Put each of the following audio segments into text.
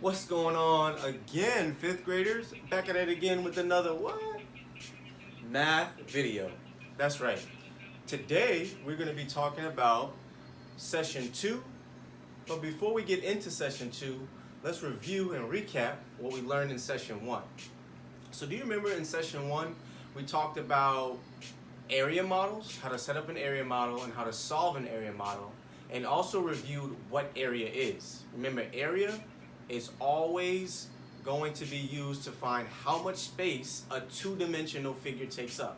What's going on again, fifth graders? Back at it again with another what? Math video. That's right. Today we're going to be talking about session 2. But before we get into session 2, let's review and recap what we learned in session 1. So do you remember in session 1 we talked about area models, how to set up an area model and how to solve an area model, and also reviewed what area is. Remember, area is always going to be used to find how much space a two-dimensional figure takes up.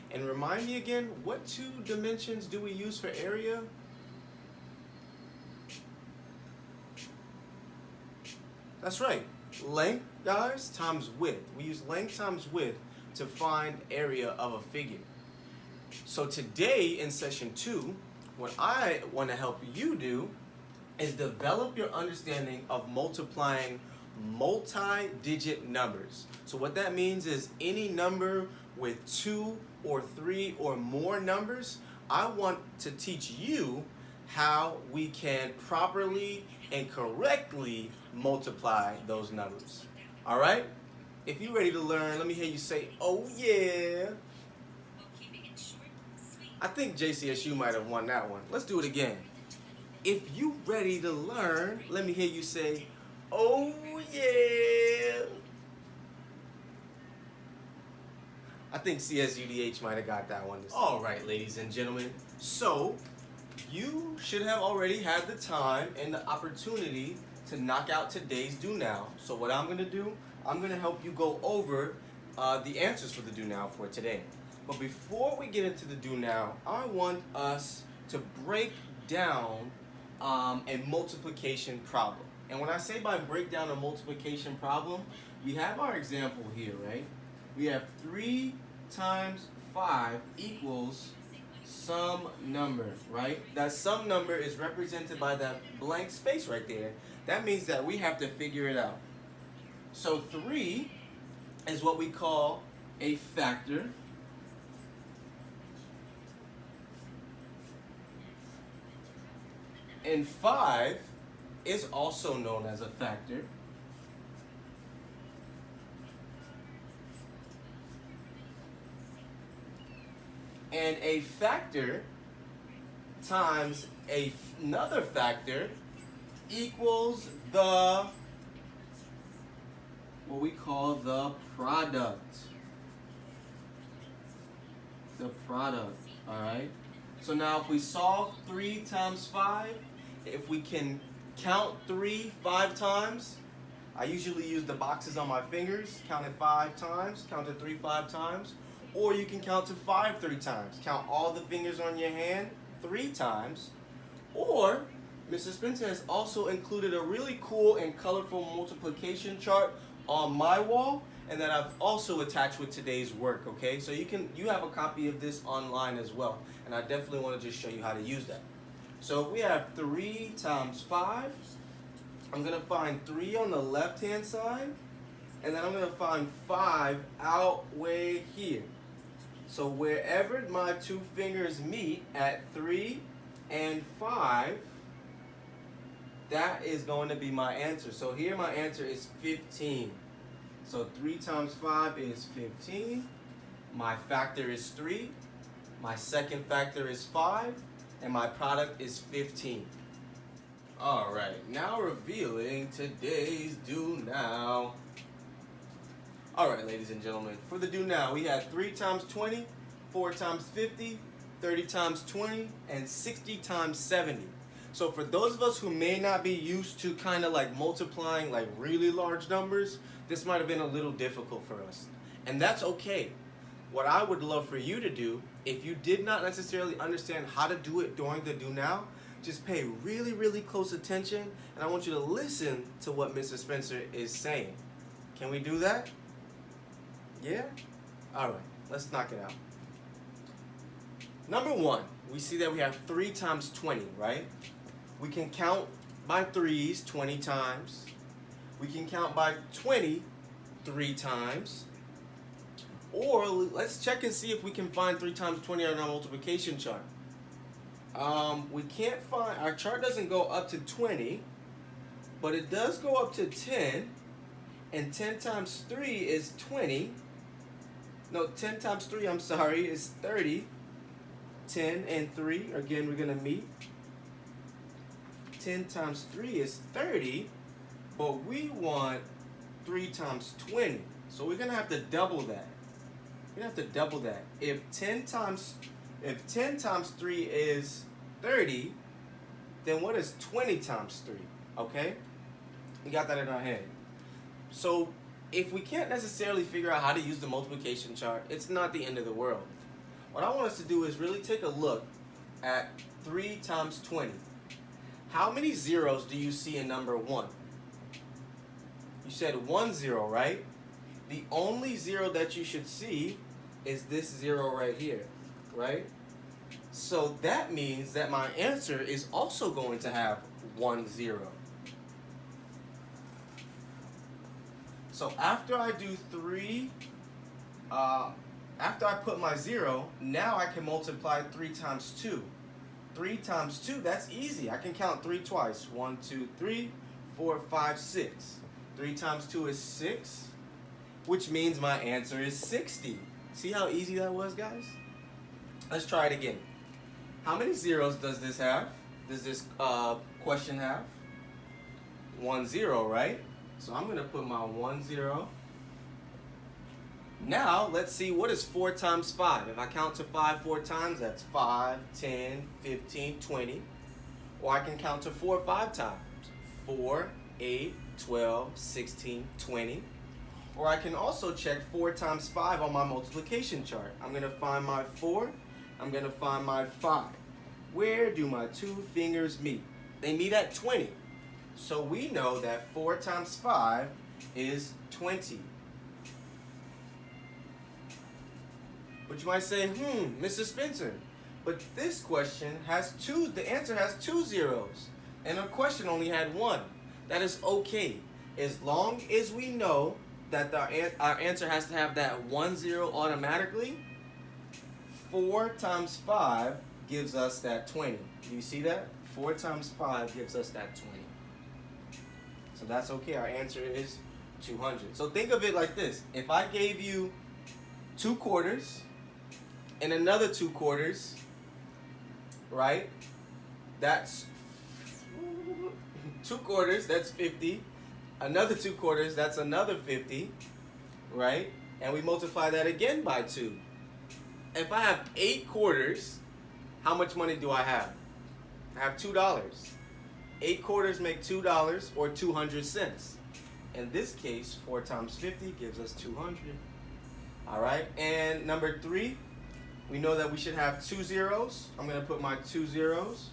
And remind me again, what two dimensions do we use for area? That's right, length, guys, times width. We use length times width to find area of a figure. So today in session 2, what I want to help you do is develop your understanding of multiplying multi-digit numbers. So what that means is any number with 2 or 3 or more numbers, I want to teach you how we can properly and correctly multiply those numbers. All right? If you're ready to learn, let me hear you say, "Oh yeah." I think JCSU might have won that one. Let's do it again. If you ready to learn, let me hear you say, "Oh yeah." I think CSUDH might have got that one. All right, ladies and gentlemen. So you should have already had the time and the opportunity to knock out today's do now. So what I'm going to do, I'm going to help you go over the answers for the do now for today. But before we get into the do now, I want us to break down a multiplication problem. And when I say by break down a multiplication problem, we have our example here, right? We have 3 times 5 equals some number, right? That some number is represented by that blank space right there. That means that we have to figure it out. So 3 is what we call a factor. And 5 is also known as a factor. And a factor times another factor equals the, what we call the product. The product, all right? So now if we solve 3 times 5, if we can count 3 5 times, I usually use the boxes on my fingers, count it 5 times, count it 3 5 times, or you can count to 5 3 times. Count all the fingers on your hand 3 times, or Mr. Spencer has also included a really cool and colorful multiplication chart on my wall, and that I've also attached with today's work, okay? So you have a copy of this online as well, and I definitely want to just show you how to use that. So if we have 3 times 5, I'm going to find 3 on the left-hand side, and then I'm going to find 5 out way here. So wherever my 2 fingers meet at 3 and 5, that is going to be my answer. So here my answer is 15. So 3 times 5 is 15. My factor is 3. My second factor is 5. And my product is 15. All right, now revealing today's do now. All right, ladies and gentlemen, for the do now, we had 3 times 20, 4 times 50, 30 times 20, and 60 times 70. So for those of us who may not be used to kind of like multiplying like really large numbers, this might have been a little difficult for us. And that's okay. What I would love for you to do, if you did not necessarily understand how to do it during the do now, just pay really, really close attention, and I want you to listen to what Mr. Spencer is saying. Can we do that? Yeah? All right, let's knock it out. Number 1, we see that we have 3 times 20, right? We can count by 3s 20 times. We can count by 20 3 times. Or let's check and see if we can find 3 times 20 on our multiplication chart. We can't find, our chart doesn't go up to 20. but it does go up to 10, and 10 times 3 is 20. No, 10 times 3, I'm sorry, is 30. 10 and 3, again, we're going to meet. 10 times 3 is 30, but we want 3 times 20. So we're going to have to double that. We're going to have to double that. If 10 times 3 is 30, then what is 20 times 3? Okay? We got that in our head. So if we can't necessarily figure out how to use the multiplication chart, it's not the end of the world. What I want us to do is really take a look at 3 times 20. How many zeros do you see in number 1? You said 1 0, right? The only 0 that you should see is this 0 right here, right? So that means that my answer is also going to have 1 0. So after I do 3, after I put my 0, now I can multiply 3 times 2. 3 times 2, that's easy. I can count 3 twice. 1, 2, 3, 4, 5, 6. 3 times 2 is 6, which means my answer is 60. See how easy that was, guys? Let's try it again. How many zeros does this have? Does this question have? 1 0, right? So I'm going to put my 1 0. Now, let's see, what is 4 times 5? If I count to 5 4 times, that's 5, 10, 15, 20. Or I can count to 4 5 times. 4, 8, 12, 16, 20. Or I can also check 4 times 5 on my multiplication chart. I'm going to find my 4. I'm going to find my 5. Where do my 2 fingers meet? They meet at 20. So we know that 4 times 5 is 20. But you might say, Mr. Spencer, but this question has the answer has 2 zeros. And our question only had 1. That is okay. As long as we know that our answer has to have that 1 0 automatically, 4 times 5 gives us that 20. Do you see that? 4 times 5 gives us that 20. So that's okay. Our answer is 200. So think of it like this. If I gave you 2 quarters and another 2 quarters, right? That's 2 quarters, that's 50. Another 2 quarters, that's another 50, right? And we multiply that again by 2. If I have 8 quarters, how much money do I have? I have $2. 8 quarters make $2 or 200 cents. In this case, 4 times 50 gives us 200. All right, and number 3, we know that we should have 2 zeros. I'm going to put my 2 zeros.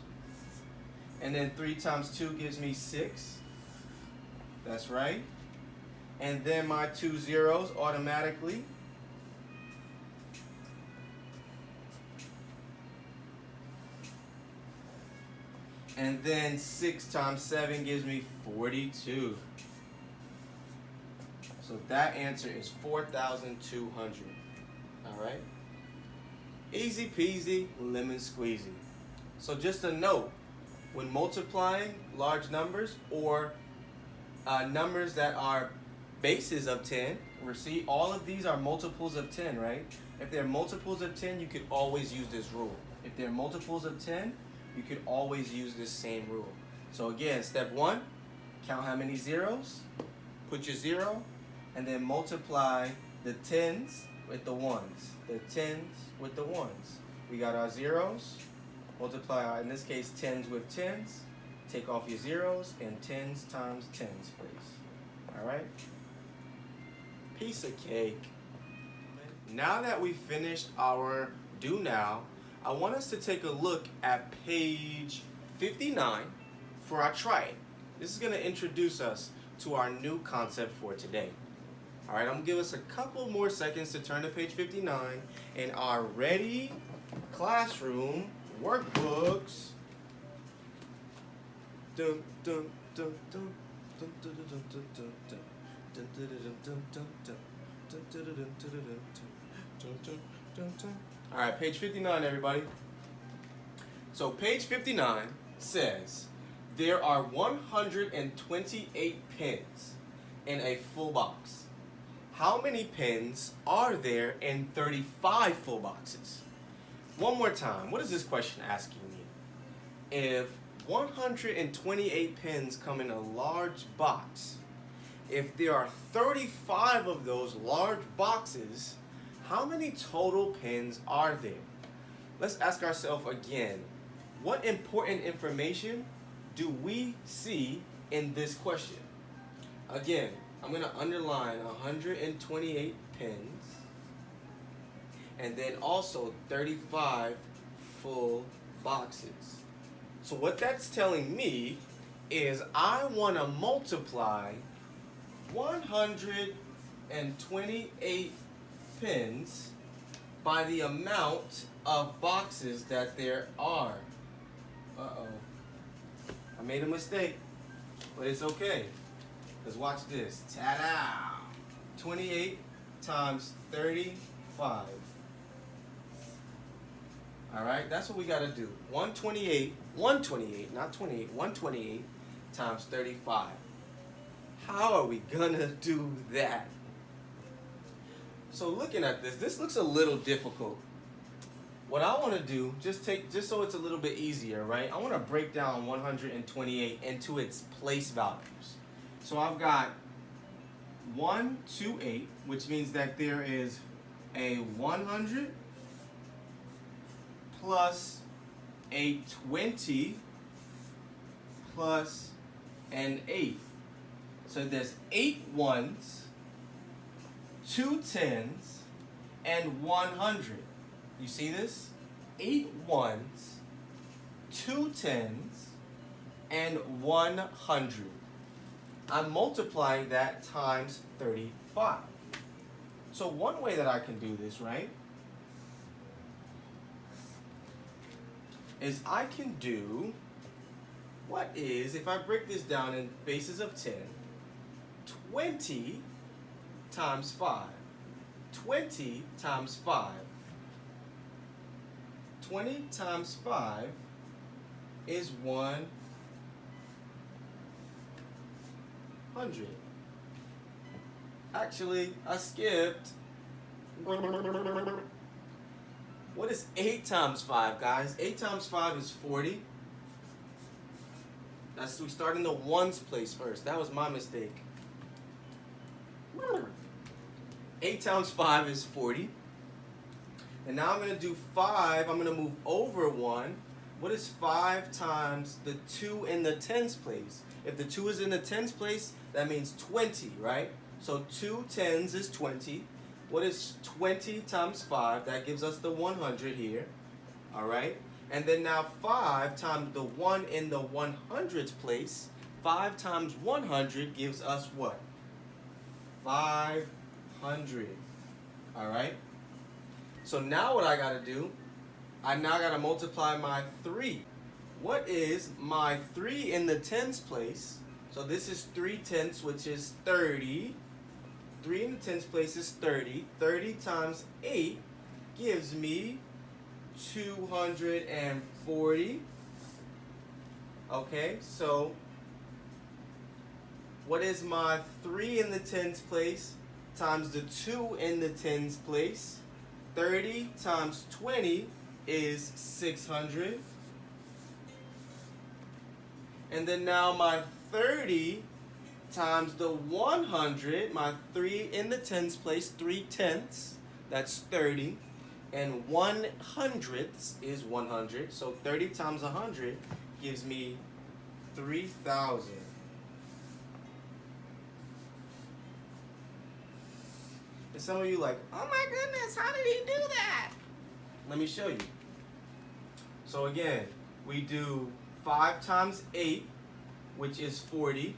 And then 3 times 2 gives me 6. That's right. And then my 2 zeros automatically. And then 6 times 7 gives me 42. So that answer is 4,200. All right? Easy peasy, lemon squeezy. So just a note, when multiplying large numbers or numbers that are bases of 10, see, all of these are multiples of 10, right? If they're multiples of 10, you could always use this rule. If they're multiples of 10, you could always use this same rule. So again, step 1, count how many zeros, put your 0, and then multiply the 10s with the 1s. The 10s with the 1s. We got our zeros, multiply, in this case, 10s with 10s, take off your zeros, and 10s times 10s, please. All right? Piece of cake. Now that we've finished our do now, I want us to take a look at page 59 for our try it. This is going to introduce us to our new concept for today. All right, I'm going to give us a couple more seconds to turn to page 59 in our Ready Classroom workbooks. Dun, dun, dun, dun, dun, dun, dun, dun, dun, dun. All right, page 59, everybody. So page 59 says, there are 128 pins in a full box. How many pins are there in 35 full boxes? One more time, what is this question asking me? If 128 pins come in a large box, if there are 35 of those large boxes, how many total pins are there? Let's ask ourselves again, what important information do we see in this question? Again, I'm going to underline 128 pins and then also 35 full boxes. So what that's telling me is I want to multiply 128 pins by the amount of boxes that there are. Uh-oh. I made a mistake, but it's okay. Because watch this. Ta-da! 28 times 35. Alright, that's what we got to do. 128, not 28, 128 times 35. How are we going to do that? So looking at this looks a little difficult. What I want to do, just so it's a little bit easier, right? I want to break down 128 into its place values. So I've got 128, which means that there is a 100 plus a 20 plus an 8. So there's 8 ones, 2 tens, and 100. You see this? 8 ones, 2 tens, and 100. I'm multiplying that times 35. So one way that I can do this, right, is I can do, what is, if I break this down in bases of 10, 20 times 5. 20 times 5. 20 times 5 is 100. Actually, I skipped. What is 8 times 5, guys? 8 times 5 is 40. We start in the ones place first. That was my mistake. 8 times 5 is 40. And now I'm going to do 5. I'm going to move over 1. What is 5 times the 2 in the tens place? If the 2 is in the tens place, that means 20, right? So 2 tens is 20. What is 20 times 5? That gives us the 100 here. All right? And then now 5 times the 1 in the 100s place. 5 times 100 gives us what? 500. All right? So now what I got to do, I now got to multiply my 3. What is my 3 in the tens place? So this is 3 tenths, which is 30. 3 in the tens place is 30. 30 times 8 gives me 240. Okay, so what is my 3 in the tens place times the 2 in the tens place? 30 times 20 is 600. And then now my 30 times the 100, my 3 in the tens place, 3 tenths, that's 30. And 100ths is 100. So 30 times 100 gives me 3,000. And some of you like, oh my goodness, how did he do that? Let me show you. So again, we do 5 times 8, which is 40.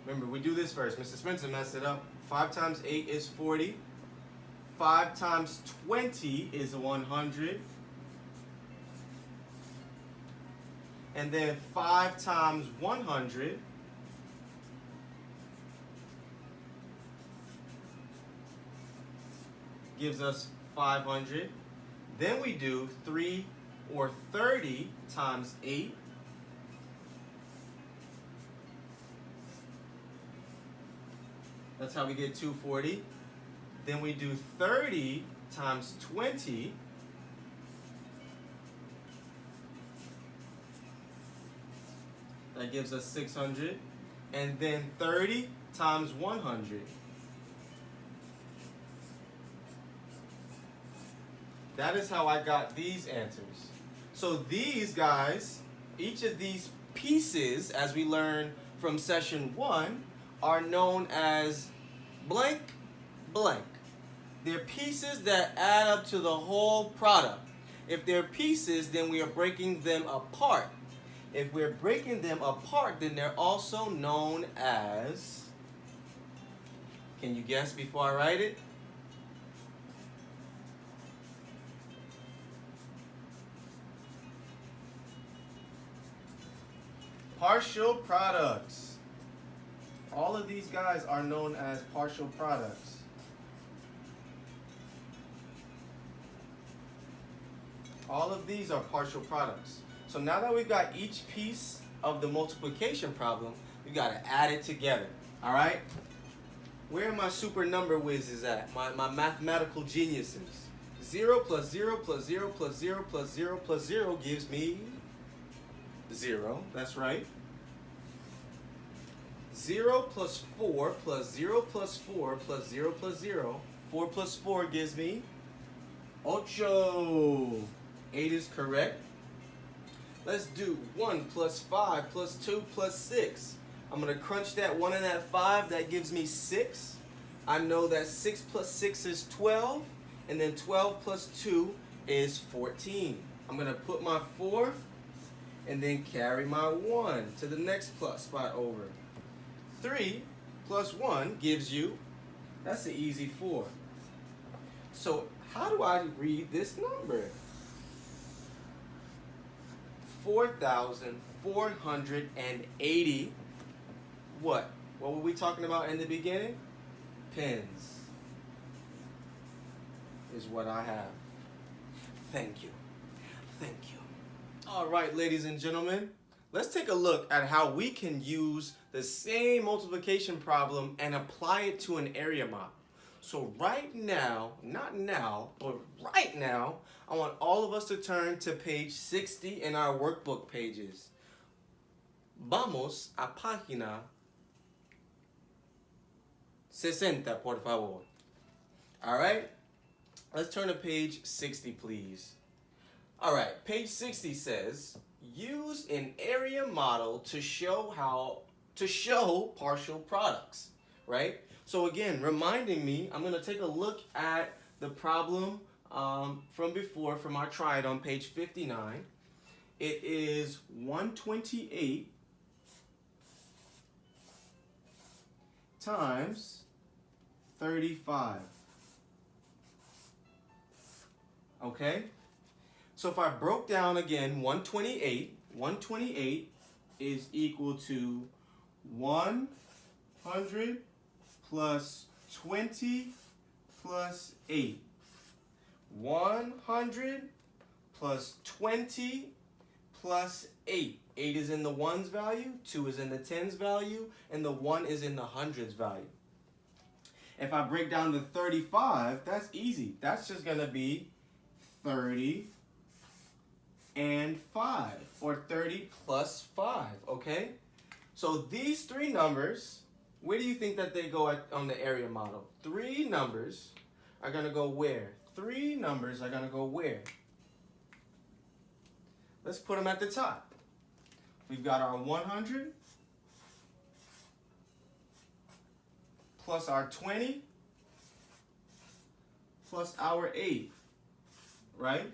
Remember, we do this first. Mr. Spencer messed it up. 5 times 8 is 40. 5 times 20 is 100. And then 5 times 100 gives us 500. Then we do 3 or 30 times 8. That's how we get 240. Then we do 30 times 20. That gives us 600. And then 30 times 100. That is how I got these answers. So these guys, each of these pieces, as we learned from session 1, are known as blank, blank. They're pieces that add up to the whole product. If they're pieces, then we are breaking them apart. If we're breaking them apart, then they're also known as, can you guess before I write it? Partial products. All of these guys are known as partial products. All of these are partial products. So now that we've got each piece of the multiplication problem, we've got to add it together. All right? Where are my super number whizzes at? My mathematical geniuses. 0 plus 0 plus 0 plus 0 plus 0 plus 0 gives me 0. That's right. 0 plus 4 plus 0 plus 4 plus 0 plus 0. 4 plus 4 gives me 8. 8 is correct. Let's do 1 plus 5 plus 2 plus 6. I'm going to crunch that 1 and that 5. That gives me 6. I know that 6 plus 6 is 12. And then 12 plus 2 is 14. I'm going to put my 4 and then carry my 1 to the next plus spot over. 3 plus 1 gives you, that's an easy 4. So how do I read this number? 4,480. What? What were we talking about in the beginning? Pens is what I have. Thank you. Thank you. All right, ladies and gentlemen, let's take a look at how we can use the same multiplication problem and apply it to an area model. So right now, not now, but right now, I want all of us to turn to page 60 in our workbook pages. Vamos a página 60, por favor. All right? Let's turn to page 60, please. All right, page 60 says, use an area model to show partial products, right? So again, reminding me, I'm going to take a look at the problem from before, from our try it on page 59. It is 128 times 35. Okay? So if I broke down again, 128 is equal to 100 plus 20 plus 8. 100 plus 20 plus 8. 8 is in the ones value, 2 is in the tens value, and the 1 is in the hundreds value. If I break down the 35, that's easy. That's just going to be 30 and 5, or 30 plus 5, okay? So these three numbers, where do you think that they go on the area model? Three numbers are going to go where? Three numbers are going to go where? Let's put them at the top. We've got our 100 plus our 20 plus our 8, right?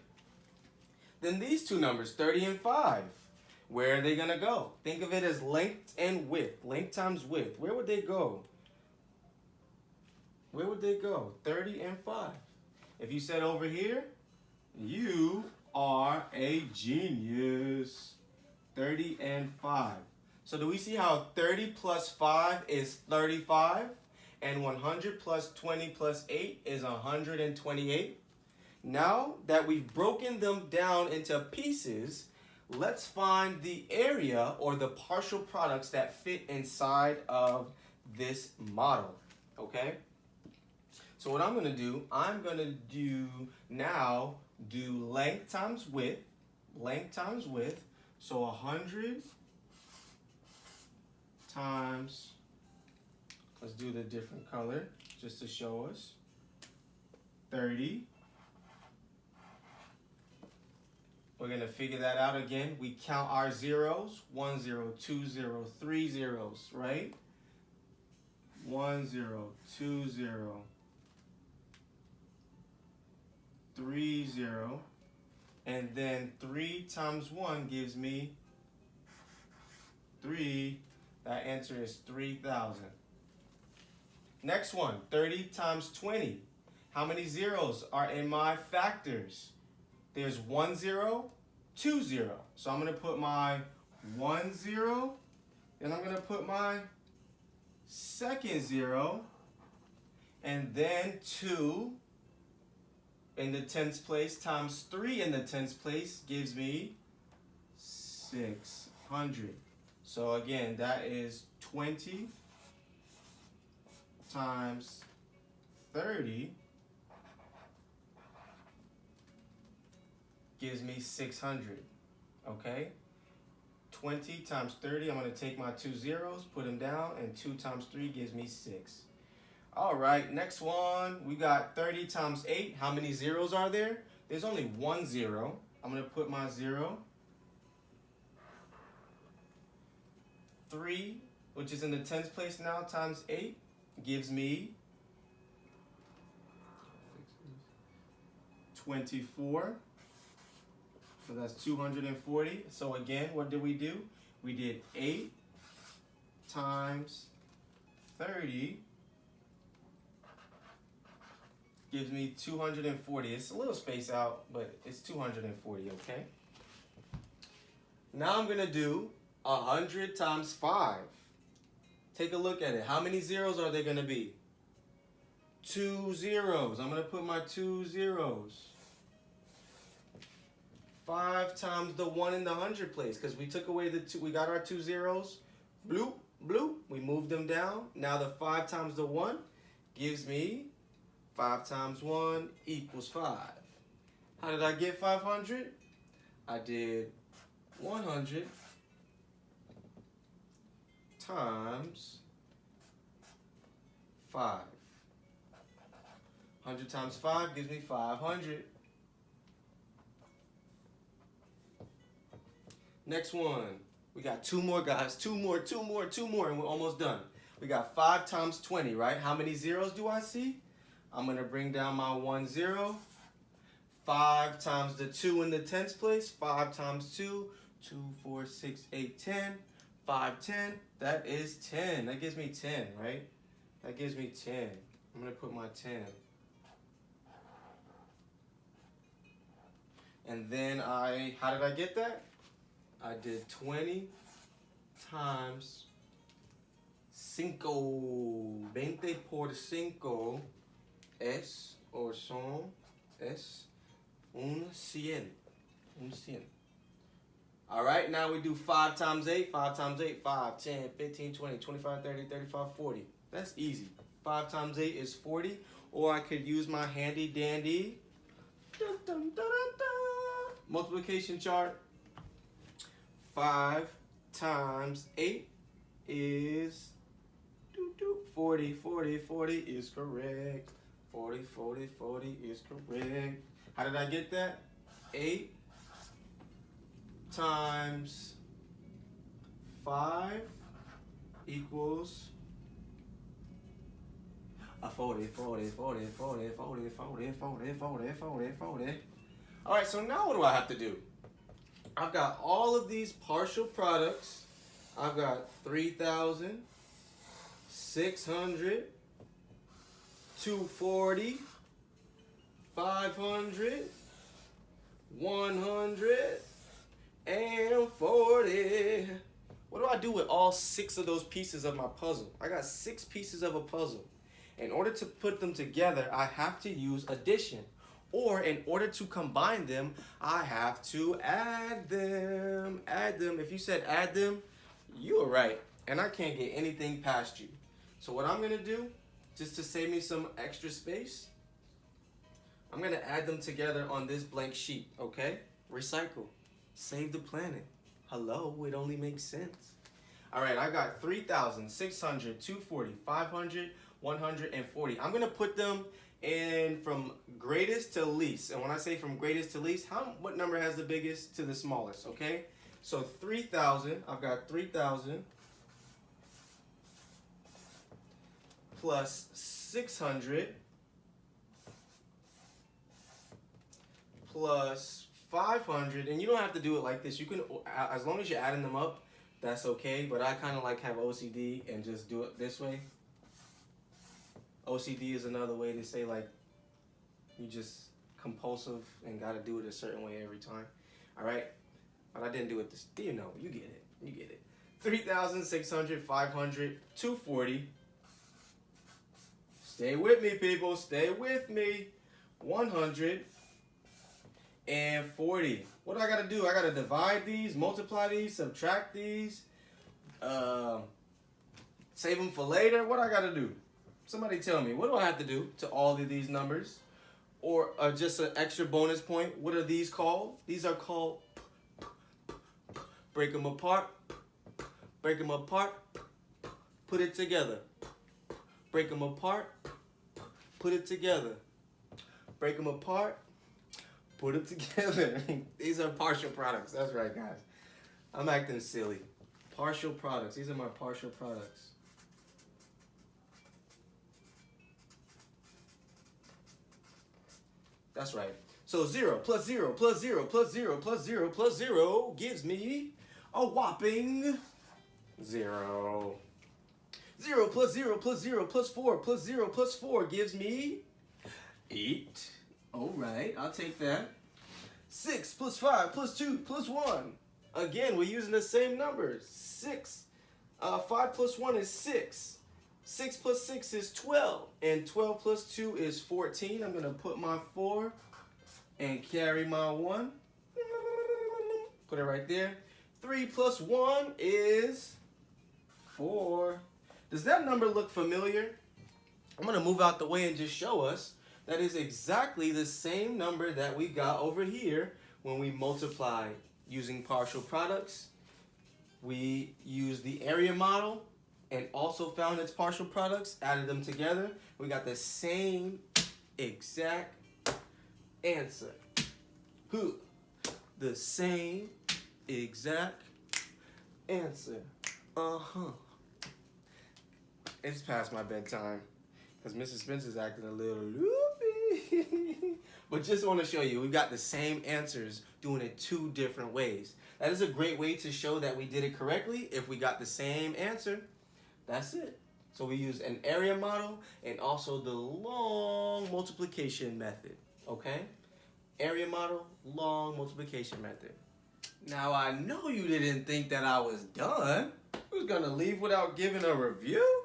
Then these two numbers, 30 and 5, where are they going to go? Think of it as length and width. Length times width. Where would they go? Where would they go? 30 and 5. If you said over here, you are a genius. 30 and 5. So do we see how 30 plus 5 is 35? And 100 plus 20 plus 8 is 128? Now that we've broken them down into pieces, let's find the area or the partial products that fit inside of this model, okay? So what I'm going to do length times width, so 100 times, let's do the different color just to show us, 30. We're going to figure that out again. We count our zeros, 1 0, 2 0, 3 zeros, right? 1 0, 2 0, 3 0, and then 3 times 1 gives me 3. That answer is 3,000. Next one, 30 times 20. How many zeros are in my factors? There's 1 0, 2 0. So I'm going to put my 1 0, then I'm going to put my second 0, and then 2 in the tens place times 3 in the tens place gives me 600. So again, that is 20 times 30 gives me 600, okay? 20 times 30, I'm going to take my 2 zeros, put them down, and 2 times 3 gives me 6. All right, next one, we got 30 times 8. How many zeros are there? There's only 1 0. I'm going to put my 0. 3, which is in the tens place now, times 8, gives me 24. So that's 240. So again, what did we do? We did 8 times 30 gives me 240. It's a little space out, but it's 240, okay? Now I'm going to do 100 times 5. Take a look at it. How many zeros are there going to be? 2 zeros. I'm going to put my 2 zeros. 5 times the 1 in the 100 place, because we took away the 2. We got our 2 zeros. Bloop, bloop. We moved them down. Now the 5 times the 1 gives me 5 times 1 equals 5. How did I get 500? I did 100 times 5. 100 times 5 gives me 500. Next one. We got 2 more, guys. 2 more, and we're almost done. We got 5 times 20, right? How many zeros do I see? I'm going to bring down my 1 0. 5 times the 2 in the tens place. 5 times 2. 2, 4, 6, 8, 10. 5, 10. That is 10. That gives me 10, right? That gives me 10. I'm going to put my 10. And then how did I get that? I did 20 times 5. 20 por 5 es, or son, es un cien. Un cien. All right, now we do 5 times 8. 5 times 8, 5, 10, 15, 20, 25, 30, 35, 40. That's easy. 5 times 8 is 40. Or I could use my handy dandy multiplication chart. 5 times 8 is 40. 40, 40 is correct. 40, 40, 40 is correct. How did I get that? 8 times 5 equals a 40, 40, 40, 40, 40, 40, 40, 40, 40, 40. All right, so now what do I have to do? I've got all of these partial products. I've got 3,000, 600, 240, 500, 100, and 40. What do I do with all 6 of those pieces of my puzzle? I got 6 pieces of a puzzle. In order to put them together, I have to use addition. Or in order to combine them, I have to add them. Add them. If you said add them, you were right. And I can't get anything past you. So what I'm going to do, just to save me some extra space, I'm going to add them together on this blank sheet, okay? Recycle. Save the planet. Hello, it only makes sense. All right, I got 3,600, 240, 500, 140. I'm going to put them in from greatest to least. And when I say from greatest to least, what number has the biggest to the smallest, okay? So 3,000, I've got 3,000 plus 600 plus 500, and you don't have to do it like this. You can, as long as you're adding them up, that's okay, but I kind of like have OCD and just do it this way. OCD is another way to say like you just compulsive and got to do it a certain way every time. All right, but I didn't do it this, you know, you get it, you get it. 3,600, 500, 240. Stay with me, people, stay with me. 140. What do I gotta do? I gotta divide these, multiply these, subtract these, save them for later. What do I gotta do? Somebody tell me. What do I have to do to all of these numbers? Or just an extra bonus point. What are these called? These are called break them apart, break them apart, put it together. Break them apart, put it together. Break them apart, put it together. These are partial products. That's right, guys. I'm acting silly. Partial products. These are my partial products. That's right. So 0 plus 0 plus 0 plus 0 plus 0 plus 0 gives me a whopping 0. 0 plus 0 plus 0 plus 4 plus 0 plus 4 gives me 8. All right, I'll take that. 6 plus 5 plus 2 plus 1. Again, we're using the same numbers. 6. 5 plus 1 is 6. 6 plus 6 is 12. And 12 plus 2 is 14. I'm going to put my 4 and carry my 1. Put it right there. 3 plus 1 is 4. Does that number look familiar? I'm going to move out the way and just show us that is exactly the same number that we got over here when we multiplied using partial products. We used the area model and also found its partial products, added them together. We got the same exact answer. The same exact answer. It's past my bedtime because Mrs. Spencer's acting a little loopy. But just want to show you, we got the same answers doing it 2 different ways. That is a great way to show that we did it correctly if we got the same answer. That's it. So we used an area model and also the long multiplication method. Okay? Area model, long multiplication method. Now I know you didn't think that I was done. Who's gonna leave without giving a review?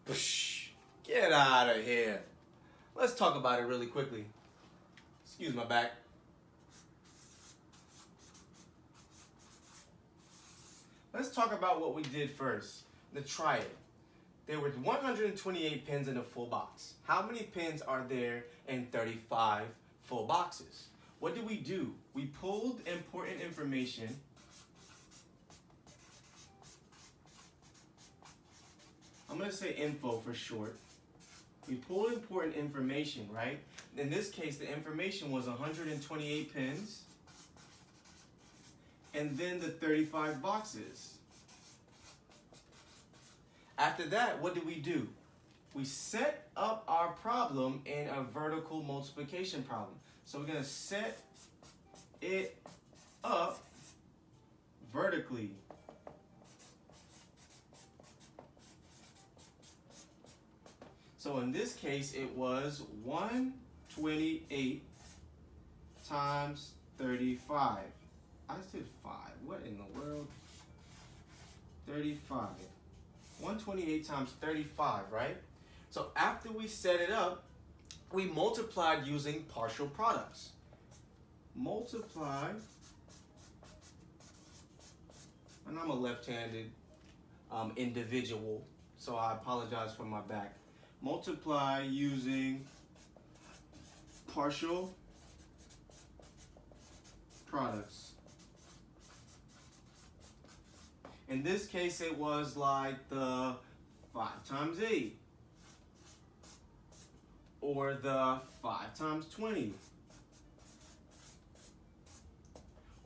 Psh, get out of here. Let's talk about it really quickly. Excuse my back. Let's talk about what we did first. The triad. There were 128 pins in a full box. How many pins are there in 35 full boxes? What did we do? We pulled important information . I'm going to say info for short. We pulled important information, right? In this case, the information was 128 pins and then the 35 boxes. After that, what did we do? We set up our problem in a vertical multiplication problem. So we're going to set it up vertically. So in this case, it was 128 times 35. I said 5. What in the world? 35. 128 times 35, right? So after we set it up, we multiplied using partial products. Multiply, and I'm a left-handed individual, so I apologize for my back. Multiply using partial products. In this case, it was like the 5 times 8, or the 5 times 20,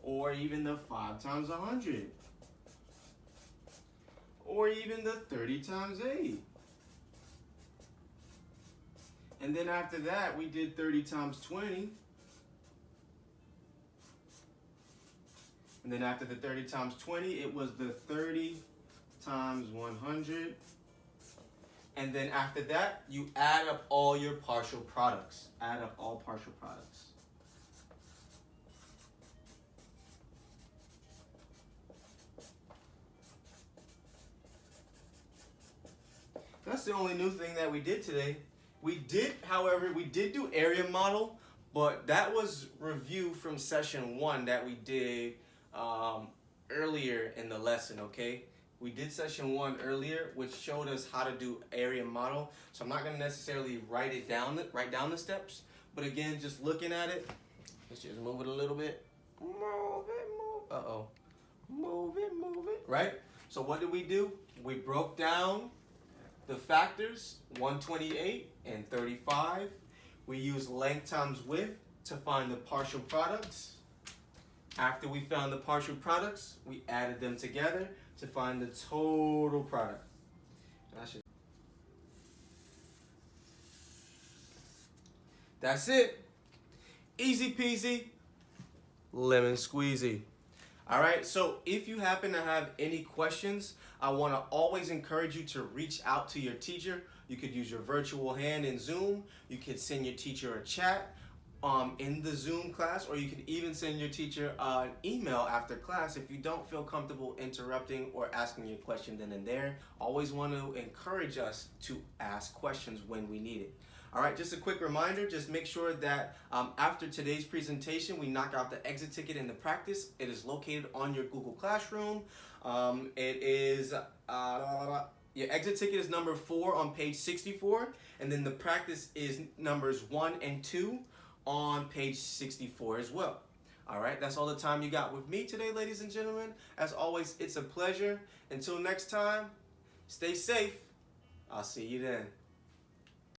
or even the 5 times 100, or even the 30 times 8. And then after that, we did 30 times 20. And then after the 30 times 20, it was the 30 times 100. And then after that, you add up all your partial products. Add up all partial products. That's the only new thing that we did today. We did, however, we did do area model, but that was review from session 1 that we did earlier in the lesson, okay? We did session 1 earlier, which showed us how to do area model. So I'm not gonna necessarily write down the steps, but again, just looking at it, let's just move it a little bit. Move it, move, move it, right? So what did we do? We broke down the factors, 128 and 35. We used length times width to find the partial products. After we found the partial products, we added them together to find the total product. That's it. Easy peasy, lemon squeezy. All right, so if you happen to have any questions, I want to always encourage you to reach out to your teacher. You could use your virtual hand in Zoom. You could send your teacher a chat in the Zoom class, or you can even send your teacher an email after class if you don't feel comfortable interrupting or asking your question then and there. Always want to encourage us to ask questions when we need it. All right, just a quick reminder, just make sure that after today's presentation, we knock out the exit ticket in the practice. It is located on your Google Classroom. It is, your exit ticket is number 4 on page 64, and then the practice is numbers 1 and 2 on page 64 as well. All right, that's all the time you got with me today, ladies and gentlemen. As always, it's a pleasure. Until next time, stay safe. I'll see you then.